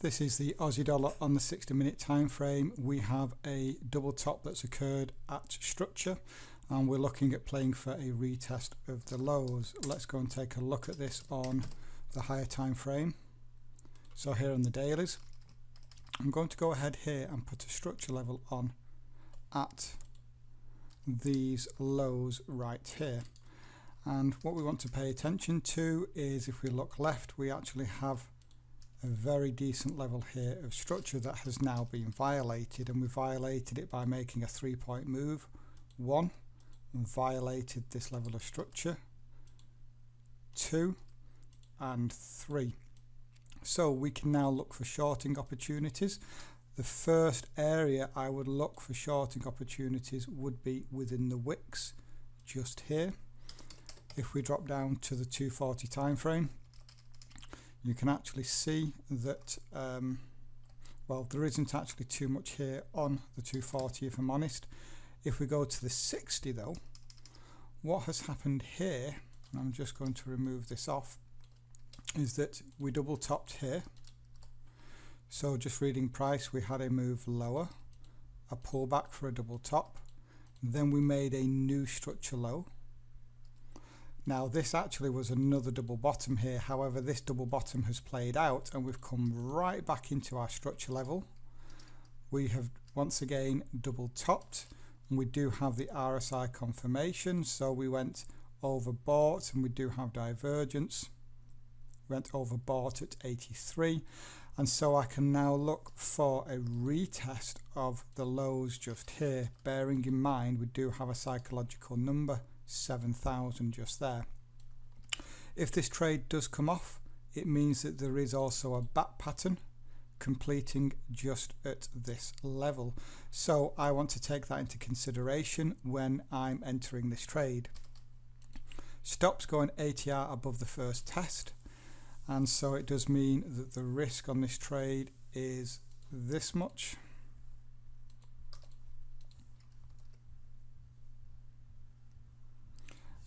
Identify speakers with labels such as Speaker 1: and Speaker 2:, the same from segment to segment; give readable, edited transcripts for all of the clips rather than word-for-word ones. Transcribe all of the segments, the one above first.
Speaker 1: This is the Aussie dollar on the 60-minute time frame. We have a double top that's occurred at structure, and we're looking at playing for a retest of the lows. Let's go and take a look at this on the higher time frame. So here on the dailies, I'm going to go ahead here and put a structure level on at these lows right here. And what we want to pay attention to is, if we look left, we actually have a very decent level here of structure that has now been violated, and we violated it by making a 3-point move. 1, violated this level of structure. 2 and 3. So we can now look for shorting opportunities. The first area I would look for shorting opportunities would be within the wicks just here. If we drop down to the 240 time frame, you can actually see that well, there isn't actually too much here on the 240, if I'm honest. If we go to the 60 though, what has happened here, and I'm just going to remove this off, is that we double topped here. So just reading price, we had a move lower, a pullback for a double top, then we made a new structure low. Now this actually was another double bottom here, however this double bottom has played out and we've come right back into our structure level. We have once again double topped, and we do have the RSI confirmation, so we went overbought and we do have divergence. Went overbought at 83, and so I can now look for a retest of the lows just here, bearing in mind we do have a psychological number 7,000 just there. If this trade does come off, it means that there is also a back pattern completing just at this level, so I want to take that into consideration when I'm entering this trade. Stops going ATR above the first test, and so it does mean that the risk on this trade is this much.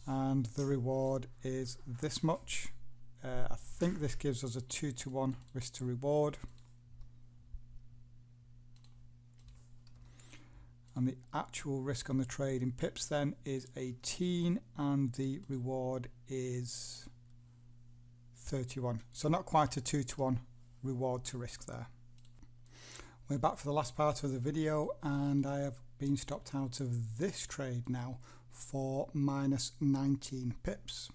Speaker 1: And the reward is this much. I think this gives us a 2-to-1 risk to reward. And the actual risk on the trade in pips then is 18, and the reward is 31. So not quite a 2-to-1 reward to risk there. We're back for the last part of the video, and I have been stopped out of this trade now for minus 19 pips.